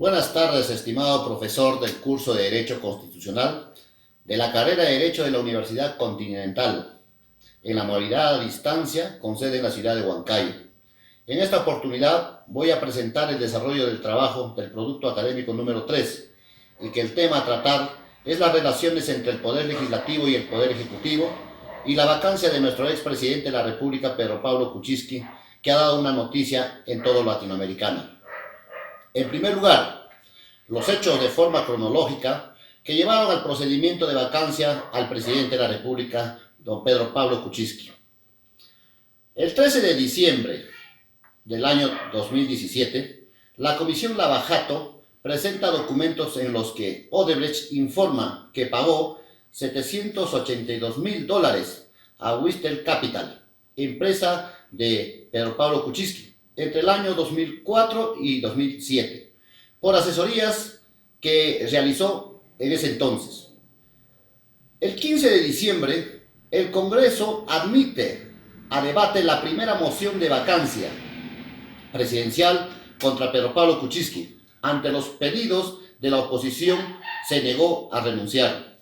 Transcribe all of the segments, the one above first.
Buenas tardes, estimado profesor del curso de Derecho Constitucional de la carrera de Derecho de la Universidad Continental, en la modalidad a distancia con sede en la ciudad de Huancayo. En esta oportunidad voy a presentar el desarrollo del trabajo del producto académico número 3 y que el tema a tratar es las relaciones entre el Poder Legislativo y el Poder Ejecutivo y la vacancia de nuestro expresidente de la República, Pedro Pablo Kuczynski, que ha dado una noticia en todo Latinoamericana. En primer lugar, los hechos de forma cronológica que llevaron al procedimiento de vacancia al presidente de la República, don Pedro Pablo Kuczynski. El 13 de diciembre del año 2017, la Comisión Lavajato presenta documentos en los que Odebrecht informa que pagó $782,000 a Whistle Capital, empresa de Pedro Pablo Kuczynski, entre el año 2004 y 2007, por asesorías que realizó en ese entonces. El 15 de diciembre, el Congreso admite a debate la primera moción de vacancia presidencial contra Pedro Pablo Kuczynski. Ante los pedidos de la oposición, se negó a renunciar.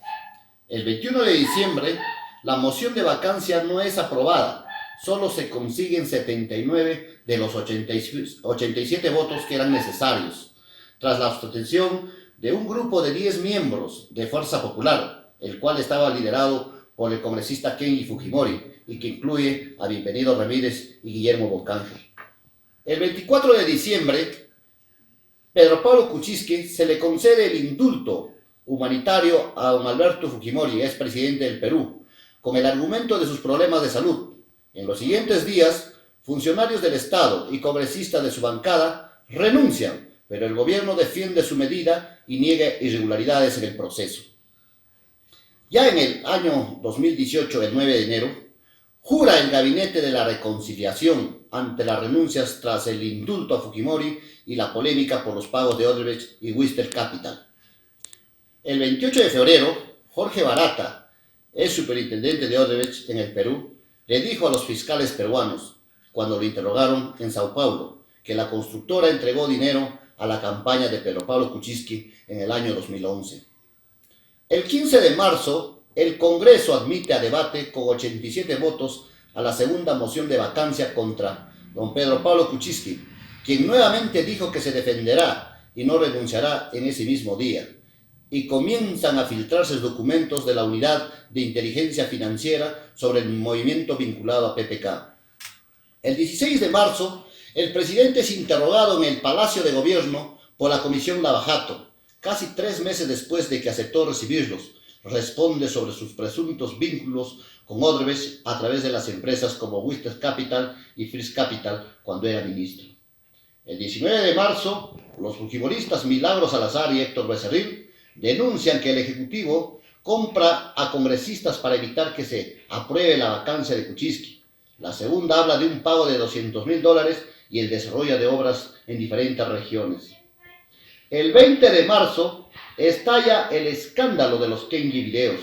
El 21 de diciembre, la moción de vacancia no es aprobada. Solo se consiguen 79 de los 87 votos que eran necesarios, tras la abstención de un grupo de 10 miembros de Fuerza Popular, el cual estaba liderado por el congresista Kenji Fujimori y que incluye a Bienvenido Ramírez y Guillermo Boccángel. El 24 de diciembre, Pedro Pablo Kuczynski se le concede el indulto humanitario a don Alberto Fujimori, expresidente del Perú, con el argumento de sus problemas de salud. En los siguientes días, funcionarios del Estado y congresistas de su bancada renuncian, pero el gobierno defiende su medida y niega irregularidades en el proceso. Ya en el año 2018, el 9 de enero, jura el Gabinete de la Reconciliación ante las renuncias tras el indulto a Fujimori y la polémica por los pagos de Odebrecht y Whistle Capital. El 28 de febrero, Jorge Barata, ex superintendente de Odebrecht en el Perú, le dijo a los fiscales peruanos, cuando lo interrogaron en Sao Paulo, que la constructora entregó dinero a la campaña de Pedro Pablo Kuczynski en el año 2011. El 15 de marzo, el Congreso admite a debate con 87 votos a la segunda moción de vacancia contra don Pedro Pablo Kuczynski, quien nuevamente dijo que se defenderá y no renunciará en ese mismo día. Y comienzan a filtrarse documentos de la Unidad de Inteligencia Financiera sobre el movimiento vinculado a PPK. El 16 de marzo, el presidente es interrogado en el Palacio de Gobierno por la Comisión Lavajato. Casi 3 meses después de que aceptó recibirlos, responde sobre sus presuntos vínculos con Odebrecht a través de las empresas como Whistle Capital y Freeze Capital cuando era ministro. El 19 de marzo, los fujimoristas Milagros Salazar y Héctor Becerril denuncian que el Ejecutivo compra a congresistas para evitar que se apruebe la vacancia de Kuczynski. La segunda habla de un pago de $200,000 y el desarrollo de obras en diferentes regiones. El 20 de marzo estalla el escándalo de los Kenji videos.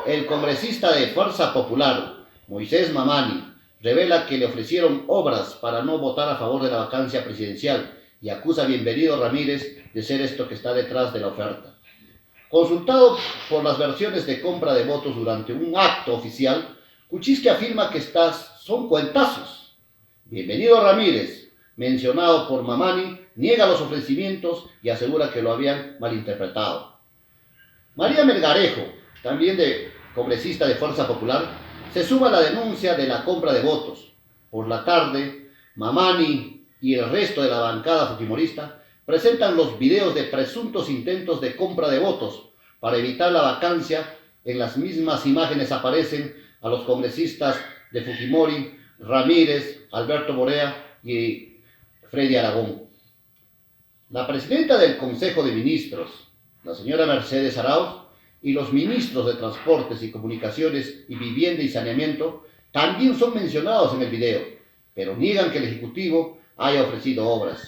El congresista de Fuerza Popular, Moisés Mamani, revela que le ofrecieron obras para no votar a favor de la vacancia presidencial y acusa a Bienvenido Ramírez de ser esto que está detrás de la oferta. Consultado por las versiones de compra de votos durante un acto oficial, Kuczynski afirma que estas son cuentazos. Bienvenido Ramírez, mencionado por Mamani, niega los ofrecimientos y asegura que lo habían malinterpretado. María Melgarejo, también congresista de Fuerza Popular, se suma a la denuncia de la compra de votos. Por la tarde, Mamani y el resto de la bancada fujimorista presentan los videos de presuntos intentos de compra de votos. Para evitar la vacancia, en las mismas imágenes aparecen a los congresistas de Fujimori, Ramírez, Alberto Morea y Freddy Aragón. La presidenta del Consejo de Ministros, la señora Mercedes Arauz, y los ministros de Transportes y Comunicaciones y Vivienda y Saneamiento también son mencionados en el video, pero niegan que el Ejecutivo haya ofrecido obras.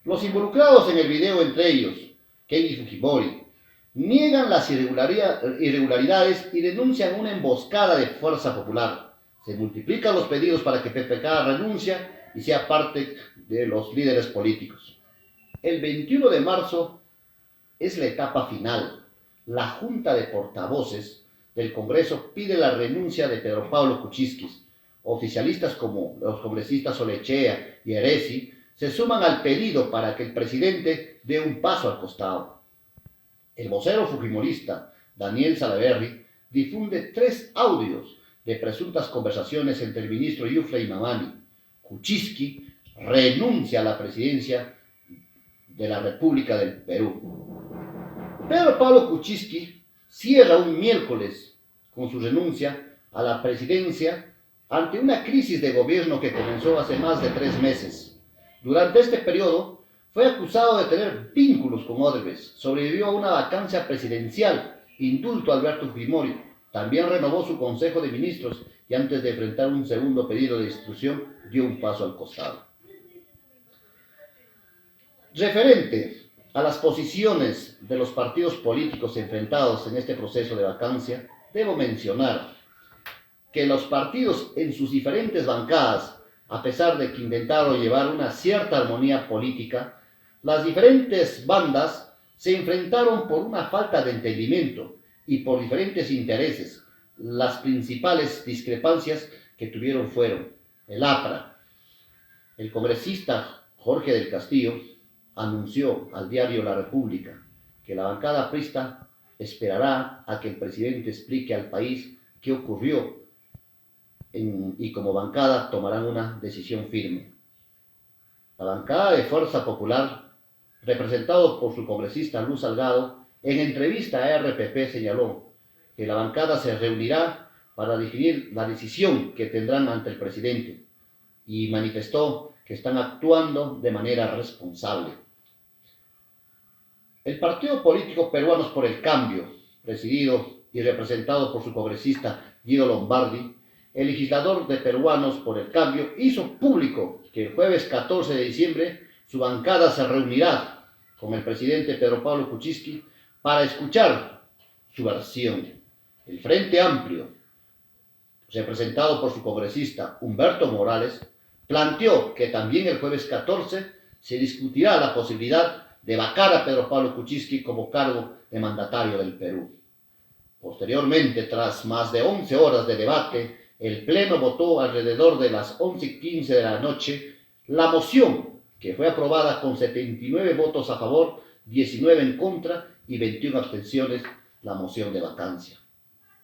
Los involucrados en el video, entre ellos Kenji Fujimori, niegan las irregularidades y denuncian una emboscada de Fuerza Popular. Se multiplican los pedidos para que PPK renuncie y sea parte de los líderes políticos. el 21 de marzo es la etapa final. La Junta de Portavoces del Congreso pide la renuncia de Pedro Pablo Kuczynski. Oficialistas como los congresistas Olechea y Heresi se suman al pedido para que el presidente dé un paso al costado. El vocero fujimorista Daniel Salaverry difunde 3 audios de presuntas conversaciones entre el ministro Yuflay y Mamani. Kuczynski renuncia a la presidencia de la República del Perú. Pedro Pablo Kuczynski cierra un miércoles con su renuncia a la presidencia ante una crisis de gobierno que comenzó hace más de 3 meses. Durante este periodo fue acusado de tener vínculos con Odebrecht, sobrevivió a una vacancia presidencial, indulto a Alberto Fujimori, también renovó su Consejo de Ministros y antes de enfrentar un segundo pedido de destitución dio un paso al costado. Referente a las posiciones de los partidos políticos enfrentados en este proceso de vacancia, debo mencionar que los partidos en sus diferentes bancadas, a pesar de que intentaron llevar una cierta armonía política, las diferentes bandas se enfrentaron por una falta de entendimiento y por diferentes intereses. Las principales discrepancias que tuvieron fueron el APRA. El congresista Jorge del Castillo anunció al diario La República que la bancada aprista esperará a que el presidente explique al país qué ocurrió y como bancada tomarán una decisión firme. La bancada de Fuerza Popular, representado por su congresista Luz Salgado, en entrevista a RPP señaló que la bancada se reunirá para definir la decisión que tendrán ante el presidente y manifestó que están actuando de manera responsable. El Partido Político Peruanos por el Cambio, presidido y representado por su congresista Guido Lombardi, el legislador de Peruanos por el Cambio, hizo público que el jueves 14 de diciembre su bancada se reunirá con el presidente Pedro Pablo Kuczynski para escuchar su versión. El Frente Amplio, representado por su congresista Humberto Morales, planteó que también el jueves 14 se discutirá la posibilidad de vacar a Pedro Pablo Kuczynski como cargo de mandatario del Perú. Posteriormente, tras más de 11 horas de debate, el Pleno votó alrededor de las 11:15 de la noche la moción, que fue aprobada con 79 votos a favor, 19 en contra y 21 abstenciones, la moción de vacancia.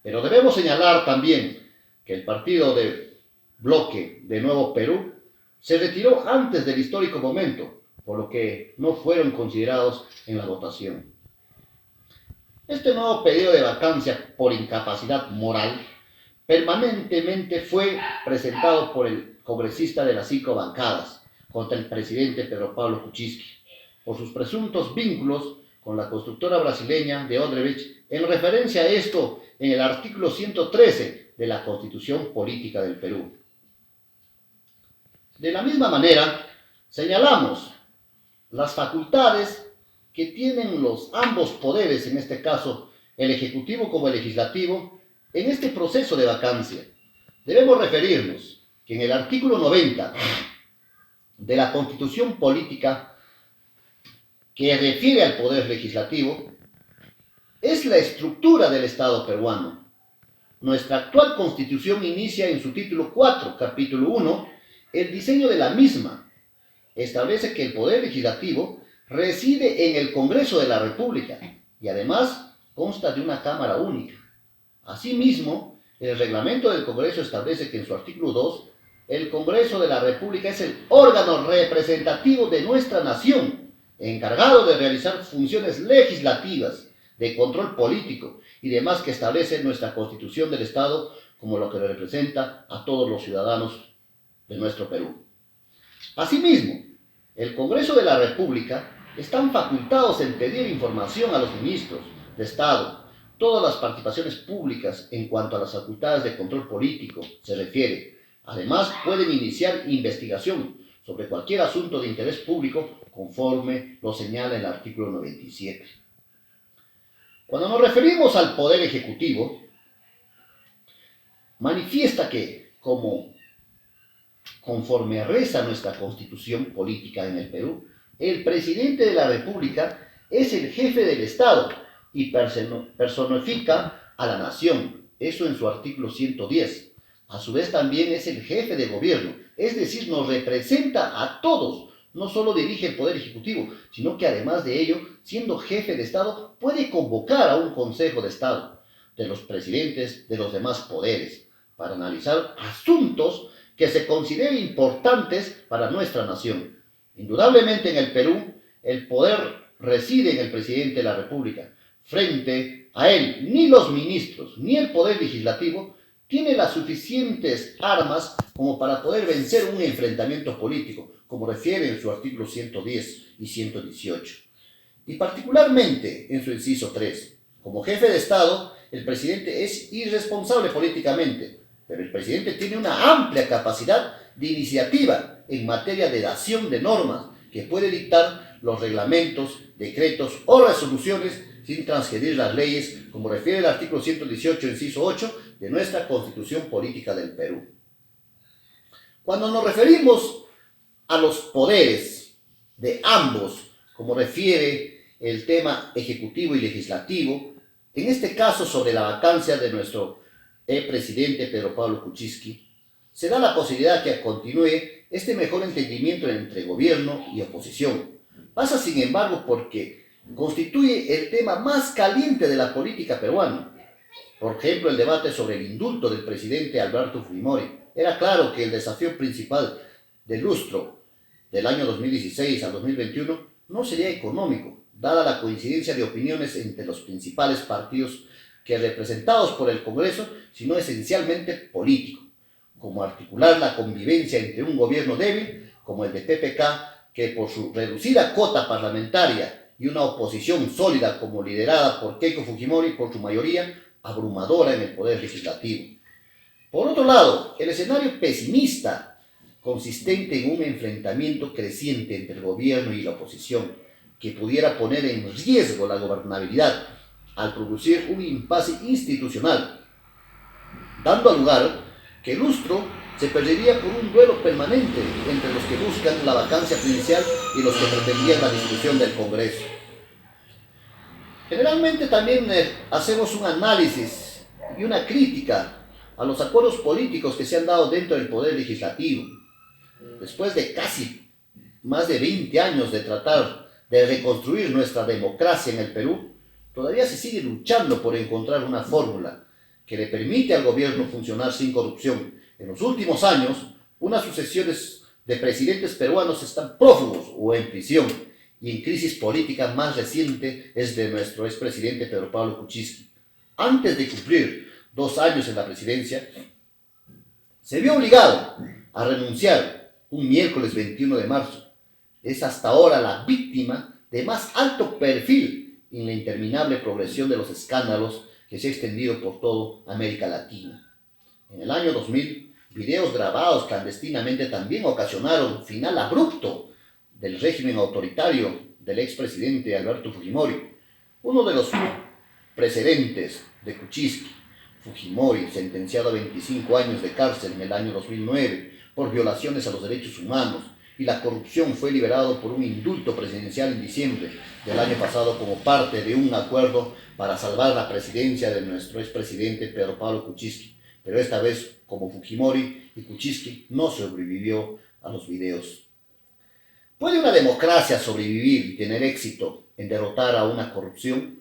Pero debemos señalar también que el partido de bloque de Nuevo Perú se retiró antes del histórico momento, por lo que no fueron considerados en la votación. Este nuevo pedido de vacancia por incapacidad moral permanentemente fue presentado por el congresista de las 5 bancadas contra el presidente Pedro Pablo Kuczynski por sus presuntos vínculos con la constructora brasileña de Odebrecht, en referencia a esto en el artículo 113 de la Constitución Política del Perú. De la misma manera, señalamos las facultades que tienen los ambos poderes, en este caso el Ejecutivo como el Legislativo, en este proceso de vacancia. Debemos referirnos que en el artículo 90 de la Constitución Política, que refiere al Poder Legislativo, es la estructura del Estado peruano. Nuestra actual Constitución inicia en su título 4, capítulo 1, el diseño de la misma. Establece que el Poder Legislativo reside en el Congreso de la República y además consta de una Cámara única. Asimismo, el reglamento del Congreso establece que en su artículo 2, el Congreso de la República es el órgano representativo de nuestra nación, encargado de realizar funciones legislativas, de control político y demás que establece nuestra Constitución del Estado como lo que representa a todos los ciudadanos de nuestro Perú. Asimismo, el Congreso de la República están facultados en pedir información a los ministros de Estado. Todas las participaciones públicas en cuanto a las facultades de control político se refiere. Además, pueden iniciar investigación sobre cualquier asunto de interés público conforme lo señala el artículo 97. Cuando nos referimos al Poder Ejecutivo, manifiesta que, conforme reza nuestra Constitución Política en el Perú, El presidente de la República es el jefe del Estado y personifica a la nación. Eso en su artículo 110. A su vez también es el jefe de gobierno, es decir, nos representa a todos. No solo dirige el Poder Ejecutivo, sino que además de ello, siendo jefe de Estado, puede convocar a un Consejo de Estado de los presidentes de los demás poderes para analizar asuntos que se consideren importantes para nuestra nación. Indudablemente en el Perú, el poder reside en el presidente de la República. Frente a él, ni los ministros ni el Poder Legislativo tiene las suficientes armas como para poder vencer un enfrentamiento político, como refiere en su artículo 110 y 118. Y particularmente en su inciso 3. Como jefe de Estado, el presidente es irresponsable políticamente, pero el presidente tiene una amplia capacidad de iniciativa en materia de dación de normas que puede dictar los reglamentos, decretos o resoluciones sin transgredir las leyes, como refiere el artículo 118, inciso 8 de nuestra Constitución Política del Perú. Cuando nos referimos a los poderes de ambos, como refiere el tema ejecutivo y legislativo, en este caso sobre la vacancia de nuestro presidente Pedro Pablo Kuczynski, se da la posibilidad que continúe este mejor entendimiento entre gobierno y oposición. Pasa, sin embargo, porque constituye el tema más caliente de la política peruana. Por ejemplo, el debate sobre el indulto del presidente Alberto Fujimori. Era claro que el desafío principal del lustro del año 2016 al 2021 no sería económico, dada la coincidencia de opiniones entre los principales partidos que representados por el Congreso, sino esencialmente político, como articular la convivencia entre un gobierno débil, como el de PPK, que por su reducida cuota parlamentaria y una oposición sólida como liderada por Keiko Fujimori, por su mayoría abrumadora en el Poder Legislativo. Por otro lado, el escenario pesimista, consistente en un enfrentamiento creciente entre el gobierno y la oposición, que pudiera poner en riesgo la gobernabilidad al producir un impasse institucional, dando lugar que el lustro se perdería por un duelo permanente entre los que buscan la vacancia presidencial y los que pretendían la discusión del Congreso. Generalmente también hacemos un análisis y una crítica a los acuerdos políticos que se han dado dentro del Poder Legislativo. Después de casi más de 20 años de tratar de reconstruir nuestra democracia en el Perú, todavía se sigue luchando por encontrar una fórmula que le permite al gobierno funcionar sin corrupción. En los últimos años, unas sucesiones de presidentes peruanos están prófugos o en prisión, y en crisis política más reciente es de nuestro expresidente Pedro Pablo Kuczynski. Antes de cumplir 2 años en la presidencia, se vio obligado a renunciar un miércoles 21 de marzo. Es hasta ahora la víctima de más alto perfil en la interminable progresión de los escándalos que se ha extendido por toda América Latina. En el año 2000, videos grabados clandestinamente también ocasionaron final abrupto del régimen autoritario del expresidente Alberto Fujimori. Uno de los precedentes de Kuczynski, Fujimori, sentenciado a 25 años de cárcel en el año 2009 por violaciones a los derechos humanos y la corrupción, fue liberado por un indulto presidencial en diciembre del año pasado como parte de un acuerdo para salvar la presidencia de nuestro expresidente Pedro Pablo Kuczynski. Pero esta vez, como Fujimori y Kuczynski, no sobrevivió a los videos. ¿Puede una democracia sobrevivir y tener éxito en derrotar a una corrupción?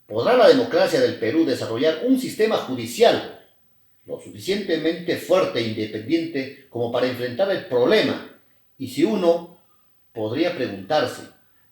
¿Podrá la democracia del Perú desarrollar un sistema judicial lo suficientemente fuerte e independiente como para enfrentar el problema? Y si uno podría preguntarse,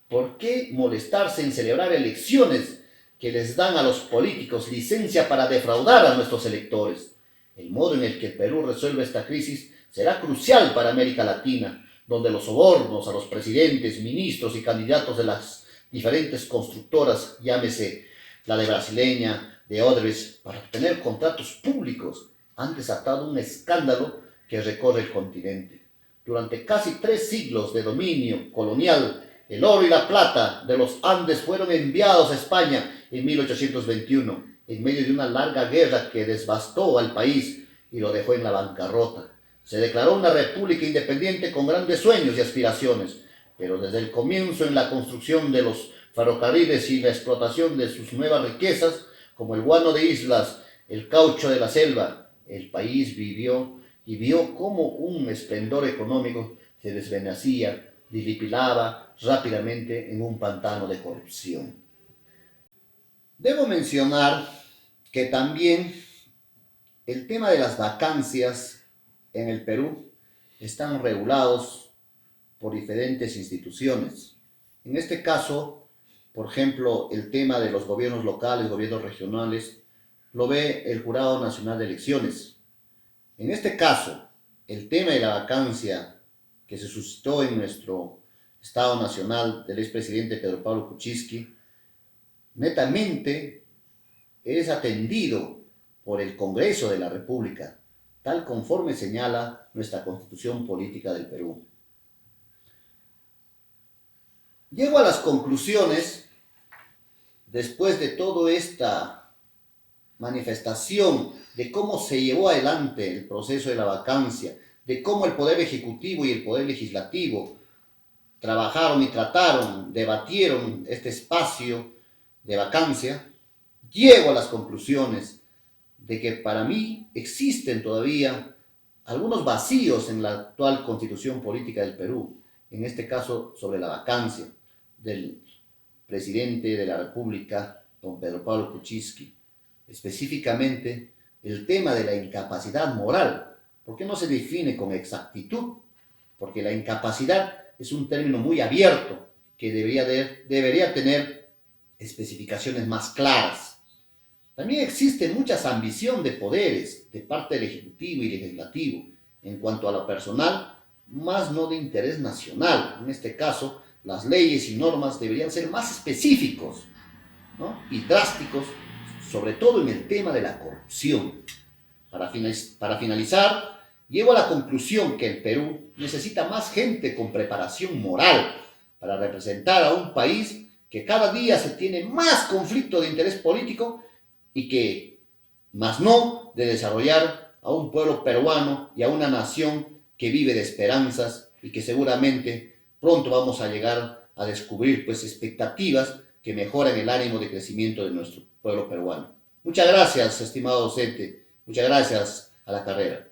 ¿por qué molestarse en celebrar elecciones que les dan a los políticos licencia para defraudar a nuestros electores? El modo en el que el Perú resuelva esta crisis será crucial para América Latina, donde los sobornos a los presidentes, ministros y candidatos de las diferentes constructoras, llámese la de brasileña, de Odebrecht, para obtener contratos públicos, han desatado un escándalo que recorre el continente. Durante casi 3 siglos de dominio colonial, el oro y la plata de los Andes fueron enviados a España en 1821, en medio de una larga guerra que devastó al país y lo dejó en la bancarrota. Se declaró una república independiente con grandes sueños y aspiraciones, pero desde el comienzo en la construcción de los ferrocarriles y la explotación de sus nuevas riquezas, como el guano de islas, el caucho de la selva, el país vivió y vio cómo un esplendor económico se desvanecía, dilapidaba rápidamente en un pantano de corrupción. Debo mencionar que también el tema de las vacancias en el Perú están regulados por diferentes instituciones. En este caso, por ejemplo, el tema de los gobiernos locales, gobiernos regionales, lo ve el Jurado Nacional de Elecciones. En este caso, el tema de la vacancia que se suscitó en nuestro Estado Nacional del expresidente Pedro Pablo Kuczynski, netamente es atendido por el Congreso de la República, tal conforme señala nuestra Constitución Política del Perú. Llego a las conclusiones, después de toda esta manifestación de cómo se llevó adelante el proceso de la vacancia, de cómo el Poder Ejecutivo y el Poder Legislativo trabajaron y trataron, debatieron este espacio de vacancia, llego a las conclusiones de que para mí existen todavía algunos vacíos en la actual Constitución Política del Perú, en este caso sobre la vacancia del presidente de la República, don Pedro Pablo Kuczynski, específicamente el tema de la incapacidad moral. ¿Por qué no se define con exactitud? Porque la incapacidad es un término muy abierto que debería tener especificaciones más claras. También existe mucha ambición de poderes de parte del Ejecutivo y Legislativo en cuanto a lo personal, más no de interés nacional. En este caso, las leyes y normas deberían ser más específicos, ¿no?, y drásticos, sobre todo en el tema de la corrupción. Para finalizar, llego a la conclusión que el Perú necesita más gente con preparación moral para representar a un país que cada día se tiene más conflicto de interés político y que, más no, de desarrollar a un pueblo peruano y a una nación que vive de esperanzas y que seguramente pronto vamos a llegar a descubrir pues expectativas que mejoran el ánimo de crecimiento de nuestro pueblo peruano. Muchas gracias, estimado docente. Muchas gracias a la carrera.